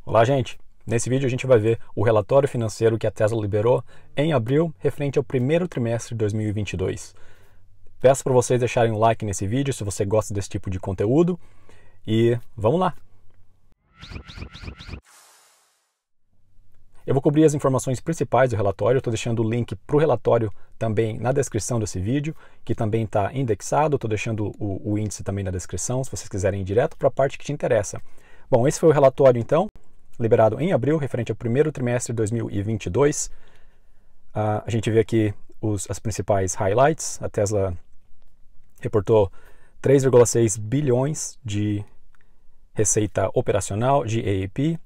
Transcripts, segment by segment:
Olá, gente! Nesse vídeo a gente vai ver o relatório financeiro que a Tesla liberou em abril, referente ao primeiro trimestre de 2022. Peço para vocês deixarem um like nesse vídeo se você gosta desse tipo de conteúdo e vamos lá! Eu vou cobrir as informações principais do relatório, estou deixando o link para o relatório também na descrição desse vídeo, que também está indexado, estou deixando o índice também na descrição, se vocês quiserem ir direto para a parte que te interessa. Bom, esse foi o relatório então, liberado em abril, referente ao primeiro trimestre de 2022. A gente vê aqui as principais highlights. A Tesla reportou 3,6 bilhões de receita operacional de AEP,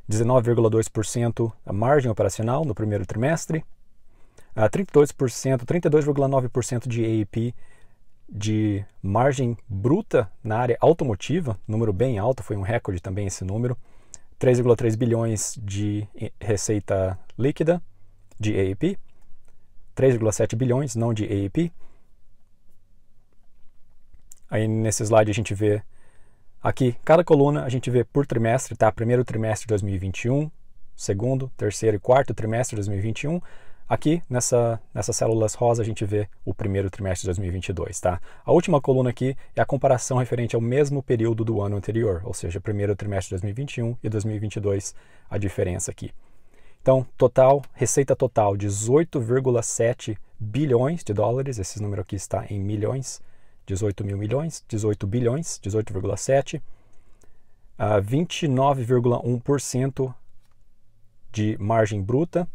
19,2% a margem operacional no primeiro trimestre, 32,9% de AEP de margem bruta na área automotiva, número bem alto, foi um recorde também esse número, 3,3 bilhões de receita líquida de AEP, 3,7 bilhões não de AEP. Aí nesse slide a gente vê aqui, cada coluna a gente vê por trimestre, tá? Primeiro trimestre de 2021, segundo, terceiro e quarto trimestre de 2021. Aqui, nessas células rosa, a gente vê o primeiro trimestre de 2022, tá? A última coluna aqui é a comparação referente ao mesmo período do ano anterior, ou seja, primeiro trimestre de 2021 e 2022, a diferença aqui. Então, receita total, 18,7 bilhões de dólares, esse número aqui está em milhões, 18 mil milhões, 18 bilhões, 18,7, 29,1% de margem bruta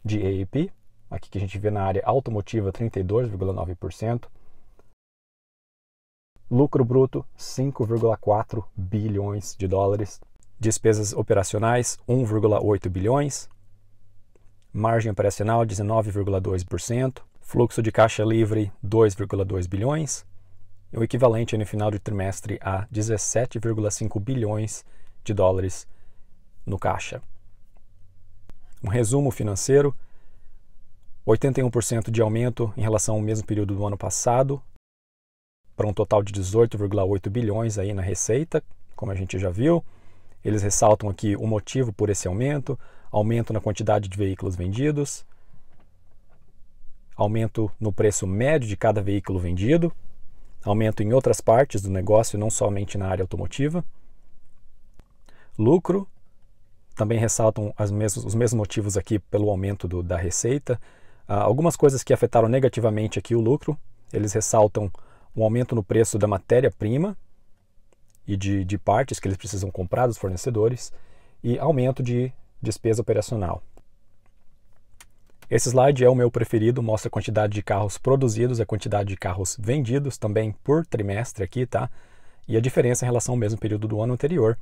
de AEP, aqui que a gente vê na área automotiva 32,9%, lucro bruto 5,4 bilhões de dólares, despesas operacionais 1,8 bilhões, margem operacional 19,2%, fluxo de caixa livre 2,2 bilhões, e o equivalente no final do trimestre a 17,5 bilhões de dólares no caixa. Um resumo financeiro, 81% de aumento em relação ao mesmo período do ano passado, para um total de 18,8 bilhões aí na receita, como a gente já viu. Eles ressaltam aqui o motivo por esse aumento na quantidade de veículos vendidos, aumento no preço médio de cada veículo vendido, aumento em outras partes do negócio, não somente na área automotiva. Lucro, também ressaltam os mesmos motivos aqui pelo aumento da receita. Algumas coisas que afetaram negativamente aqui o lucro, eles ressaltam o aumento no preço da matéria-prima e de partes que eles precisam comprar dos fornecedores e aumento de despesa operacional. Esse slide é o meu preferido, mostra a quantidade de carros produzidos, a quantidade de carros vendidos também por trimestre aqui, tá? E a diferença em relação ao mesmo período do ano anterior.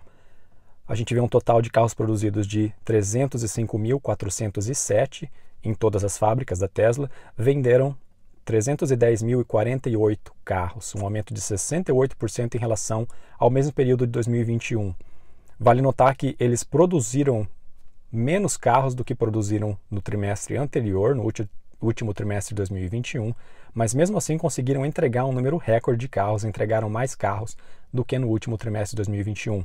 A gente vê um total de carros produzidos de 305.407 em todas as fábricas da Tesla, venderam 310.048 carros, um aumento de 68% em relação ao mesmo período de 2021. Vale notar que eles produziram menos carros do que produziram no trimestre anterior, no último trimestre de 2021, mas mesmo assim conseguiram entregar um número recorde de carros, entregaram mais carros do que no último trimestre de 2021.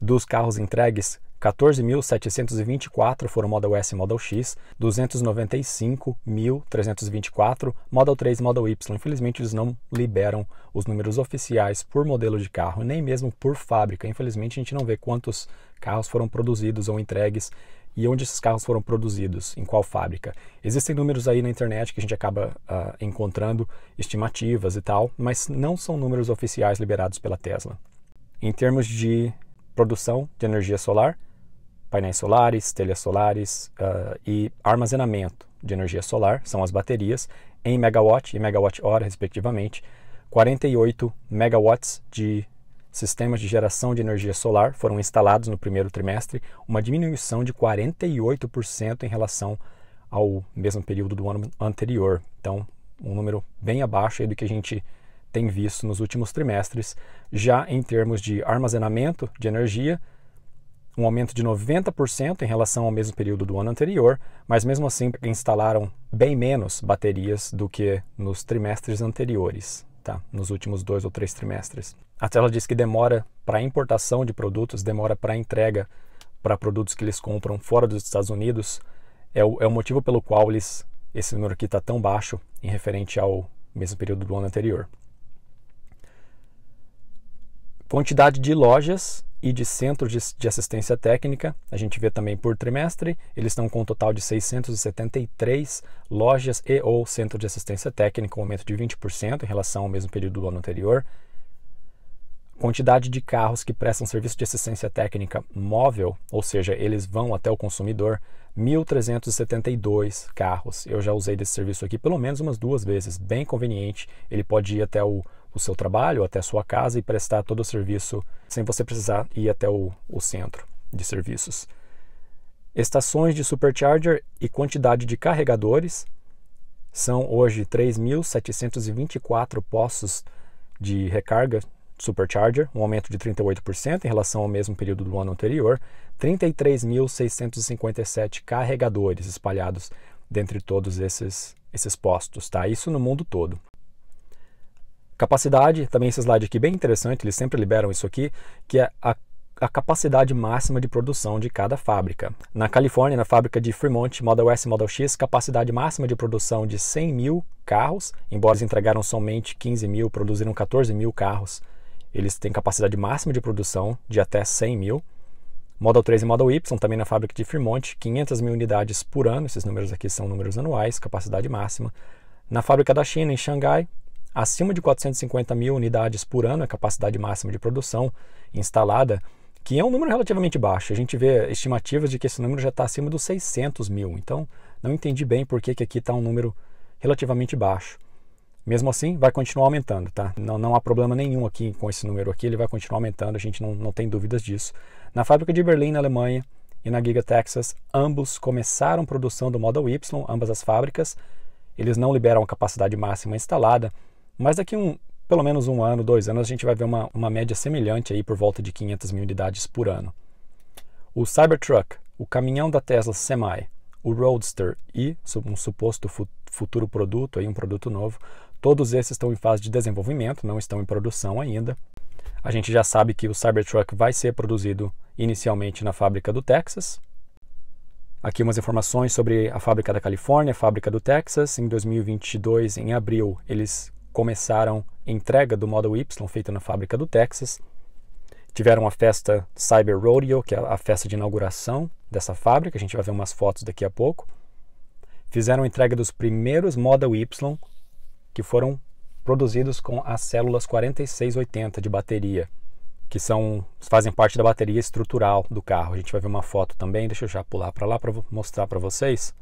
Dos carros entregues, 14.724 foram Model S e Model X, 295.324 Model 3 e Model Y. Infelizmente, eles não liberam os números oficiais por modelo de carro, nem mesmo por fábrica. Infelizmente, a gente não vê quantos carros foram produzidos ou entregues e onde esses carros foram produzidos, em qual fábrica. Existem números aí na internet que a gente acaba encontrando, estimativas e tal, mas não são números oficiais liberados pela Tesla. Em termos de produção de energia solar, painéis solares, telhas solares e armazenamento de energia solar, são as baterias, em megawatt e megawatt-hora, respectivamente. 48 megawatts de sistemas de geração de energia solar foram instalados no primeiro trimestre, uma diminuição de 48% em relação ao mesmo período do ano anterior. Então, um número bem abaixo aí do que a gente tem visto nos últimos trimestres. Já em termos de armazenamento de energia, um aumento de 90% em relação ao mesmo período do ano anterior, mas mesmo assim instalaram bem menos baterias do que nos trimestres anteriores, tá? Nos últimos 2 ou 3 trimestres. A Tesla diz que demora para importação de produtos, demora para entrega para produtos que eles compram fora dos Estados Unidos é o motivo pelo qual esse número aqui está tão baixo em referente ao mesmo período do ano anterior. Quantidade de lojas e de centros de assistência técnica, a gente vê também por trimestre, eles estão com um total de 673 lojas e ou centro de assistência técnica, um aumento de 20% em relação ao mesmo período do ano anterior. Quantidade de carros que prestam serviço de assistência técnica móvel, ou seja, eles vão até o consumidor, 1.372 carros. Eu já usei desse serviço aqui pelo menos umas 2 vezes, bem conveniente. Ele pode ir até o seu trabalho, até a sua casa e prestar todo o serviço sem você precisar ir até o centro de serviços. Estações de supercharger e quantidade de carregadores são hoje 3.724 postos de recarga supercharger, um aumento de 38% em relação ao mesmo período do ano anterior, 33.657 carregadores espalhados dentre todos esses postos, tá? Isso no mundo todo. Capacidade, também esse slide aqui bem interessante, eles sempre liberam isso aqui, que é a capacidade máxima de produção de cada fábrica. Na Califórnia, na fábrica de Fremont, Model S e Model X, capacidade máxima de produção de 100 mil carros, embora eles entregaram somente 15 mil, produziram 14 mil carros. Eles têm capacidade máxima de produção de até 100 mil. Model 3 e Model Y, também na fábrica de Fremont, 500 mil unidades por ano, esses números aqui são números anuais, capacidade máxima. Na fábrica da China, em Xangai, acima de 450 mil unidades por ano, a capacidade máxima de produção instalada, que é um número relativamente baixo. A gente vê estimativas de que esse número já está acima dos 600 mil, então não entendi bem por que aqui está um número relativamente baixo. Mesmo assim, vai continuar aumentando, tá? Não há problema nenhum aqui com esse número aqui, ele vai continuar aumentando, a gente não tem dúvidas disso. Na fábrica de Berlim, na Alemanha, e na Giga Texas, ambos começaram produção do Model Y, ambas as fábricas. Eles não liberam a capacidade máxima instalada, mas daqui pelo menos 1 ano, 2 anos, a gente vai ver uma média semelhante aí por volta de 500 mil unidades por ano. O Cybertruck, o caminhão da Tesla Semi, o Roadster e um suposto futuro produto, aí um produto novo, todos esses estão em fase de desenvolvimento, não estão em produção ainda. A gente já sabe que o Cybertruck vai ser produzido inicialmente na fábrica do Texas. Aqui umas informações sobre a fábrica da Califórnia, a fábrica do Texas. Em 2022, em abril, eles começaram a entrega do Model Y feita na fábrica do Texas. Tiveram a festa Cyber Rodeo, que é a festa de inauguração dessa fábrica. A gente vai ver umas fotos daqui a pouco. Fizeram a entrega dos primeiros Model Y que foram produzidos com as células 4680 de bateria, que fazem parte da bateria estrutural do carro. A gente vai ver uma foto também, deixa eu já pular para lá para mostrar para vocês.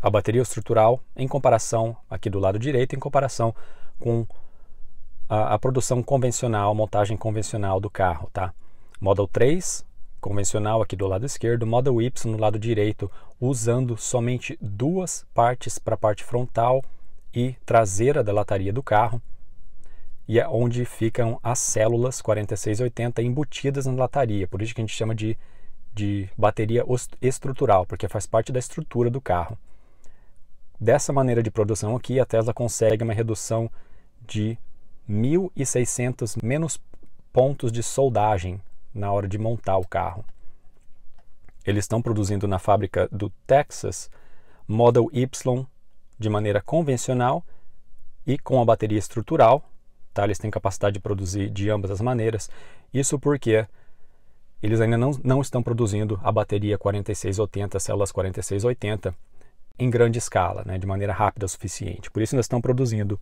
A bateria estrutural em comparação, aqui do lado direito, em comparação com a produção convencional, a montagem convencional do carro, tá? Model 3, convencional aqui do lado esquerdo, Model Y no lado direito, usando somente 2 partes para a parte frontal e traseira da lataria do carro, e é onde ficam as células 4680 embutidas na lataria, por isso que a gente chama de bateria estrutural, porque faz parte da estrutura do carro. Dessa maneira de produção aqui, a Tesla consegue uma redução de 1.600 menos pontos de soldagem na hora de montar o carro. Eles estão produzindo na fábrica do Texas Model Y de maneira convencional e com a bateria estrutural, tá? Eles têm capacidade de produzir de ambas as maneiras. Isso porque eles ainda não estão produzindo a bateria 4680, células 4680, em grande escala, né? De maneira rápida o suficiente. Por isso ainda estão produzindo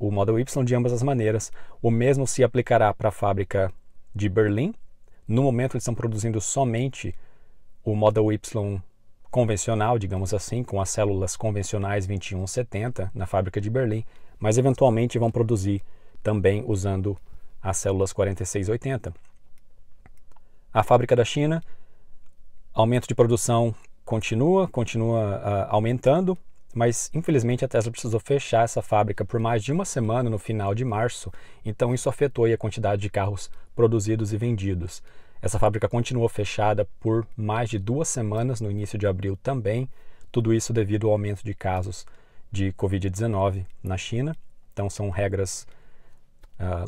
o Model Y de ambas as maneiras. O mesmo se aplicará para a fábrica de Berlim. No momento eles estão produzindo somente o Model Y convencional, digamos assim, com as células convencionais 2170 na fábrica de Berlim, mas eventualmente vão produzir também usando as células 4680. A fábrica da China, aumento de produção continua aumentando, mas infelizmente a Tesla precisou fechar essa fábrica por mais de 1 semana no final de março, então isso afetou a quantidade de carros produzidos e vendidos. Essa fábrica continuou fechada por mais de 2 semanas no início de abril também, tudo isso devido ao aumento de casos de Covid-19 na China. Então são regras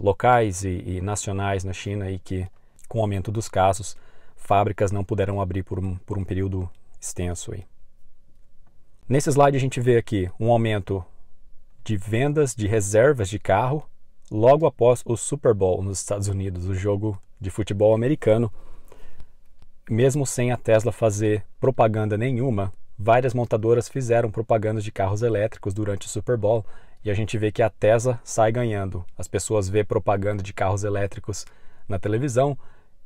locais e nacionais na China e que, com o aumento dos casos, fábricas não puderam abrir por um período extenso aí. Nesse slide a gente vê aqui um aumento de vendas de reservas de carro logo após o Super Bowl nos Estados Unidos, o jogo de futebol americano. Mesmo sem a Tesla fazer propaganda nenhuma, várias montadoras fizeram propagandas de carros elétricos durante o Super Bowl e a gente vê que a Tesla sai ganhando. As pessoas vê propaganda de carros elétricos na televisão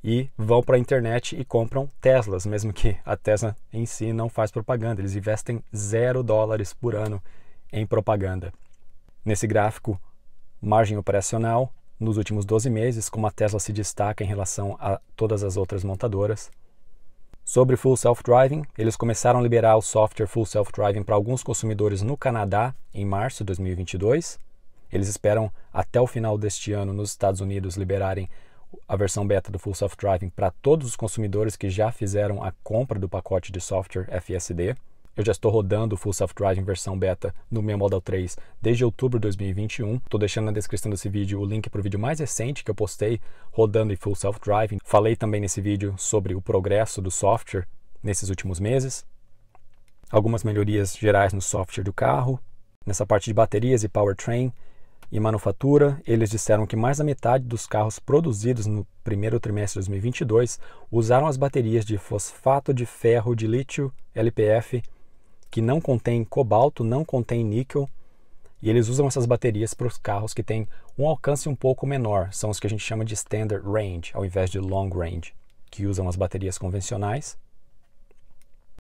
e vão para a internet e compram Teslas, mesmo que a Tesla em si não faz propaganda. Eles investem $0 por ano em propaganda. Nesse gráfico, margem operacional nos últimos 12 meses, como a Tesla se destaca em relação a todas as outras montadoras. Sobre Full Self-Driving, eles começaram a liberar o software Full Self-Driving para alguns consumidores no Canadá em março de 2022. Eles esperam até o final deste ano nos Estados Unidos liberarem a versão beta do Full Self-Driving para todos os consumidores que já fizeram a compra do pacote de software FSD. Eu já estou rodando o Full Self-Driving versão beta no meu Model 3 desde outubro de 2021. Estou deixando na descrição desse vídeo o link para o vídeo mais recente que eu postei rodando em Full Self-Driving. Falei também nesse vídeo sobre o progresso do software nesses últimos meses. Algumas melhorias gerais no software do carro. Nessa parte de baterias e powertrain e manufatura, eles disseram que mais da metade dos carros produzidos no primeiro trimestre de 2022 usaram as baterias de fosfato de ferro de lítio LPF, que não contém cobalto, não contém níquel, e eles usam essas baterias para os carros que têm um alcance um pouco menor, são os que a gente chama de standard range, ao invés de long range, que usam as baterias convencionais.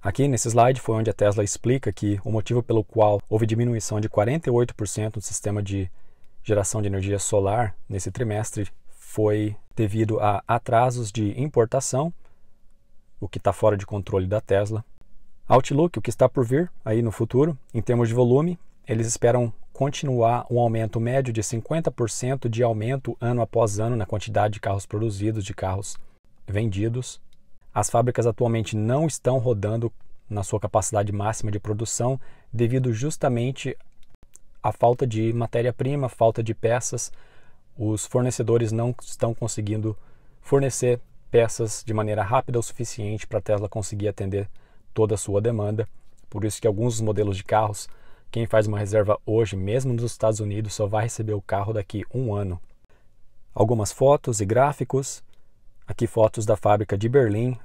Aqui nesse slide foi onde a Tesla explica que o motivo pelo qual houve diminuição de 48% do sistema de geração de energia solar nesse trimestre foi devido a atrasos de importação, o que está fora de controle da Tesla. Outlook, o que está por vir aí no futuro, em termos de volume, eles esperam continuar um aumento médio de 50% de aumento ano após ano na quantidade de carros produzidos, de carros vendidos. As fábricas atualmente não estão rodando na sua capacidade máxima de produção devido justamente à falta de matéria-prima, falta de peças. Os fornecedores não estão conseguindo fornecer peças de maneira rápida o suficiente para a Tesla conseguir atender toda a sua demanda. Por isso que alguns dos modelos de carros, quem faz uma reserva hoje, mesmo nos Estados Unidos, só vai receber o carro daqui a um ano. Algumas fotos e gráficos. Aqui fotos da fábrica de Berlim,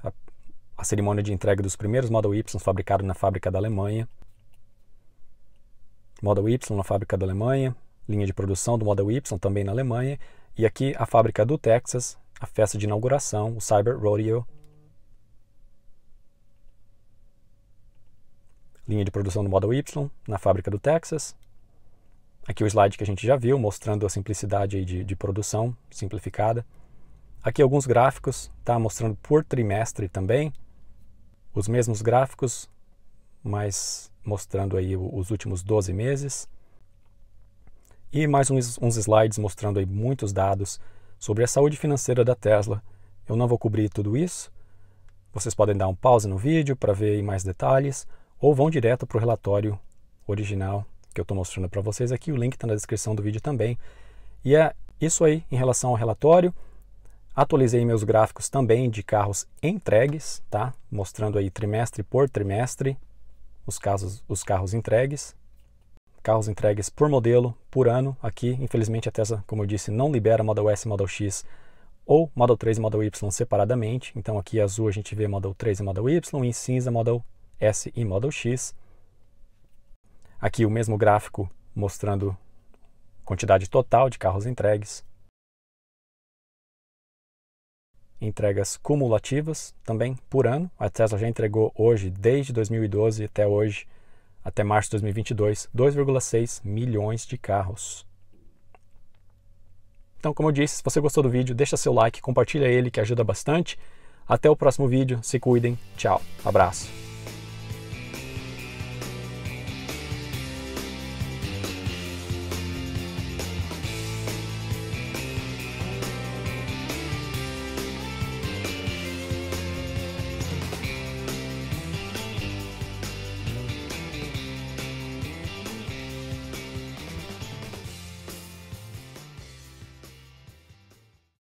a cerimônia de entrega dos primeiros Model Y fabricados na fábrica da Alemanha. Model Y na fábrica da Alemanha, linha de produção do Model Y também na Alemanha. E aqui a fábrica do Texas, a festa de inauguração, o Cyber Rodeo. Linha de produção do Model Y na fábrica do Texas. Aqui o slide que a gente já viu, mostrando a simplicidade aí de produção simplificada. Aqui alguns gráficos, tá? Mostrando por trimestre também. Os mesmos gráficos, mas mostrando aí os últimos 12 meses. E mais uns slides mostrando aí muitos dados sobre a saúde financeira da Tesla. Eu não vou cobrir tudo isso. Vocês podem dar um pause no vídeo para ver aí mais detalhes, ou vão direto para o relatório original que eu estou mostrando para vocês aqui. O link está na descrição do vídeo também. E é isso aí em relação ao relatório. Atualizei meus gráficos também de carros entregues, tá? Mostrando aí trimestre por trimestre os carros entregues. Carros entregues por modelo, por ano. Aqui, infelizmente, a Tesla, como eu disse, não libera Model S e Model X ou Model 3 e Model Y separadamente. Então aqui em azul a gente vê Model 3 e Model Y, e em cinza Model S e Model X. Aqui o mesmo gráfico mostrando quantidade total de carros entregues. Entregas cumulativas também por ano. A Tesla já entregou hoje, desde 2012 até hoje, até março de 2022, 2,6 milhões de carros. Então, como eu disse, se você gostou do vídeo, deixa seu like, compartilha ele que ajuda bastante. Até o próximo vídeo, se cuidem, tchau, abraço.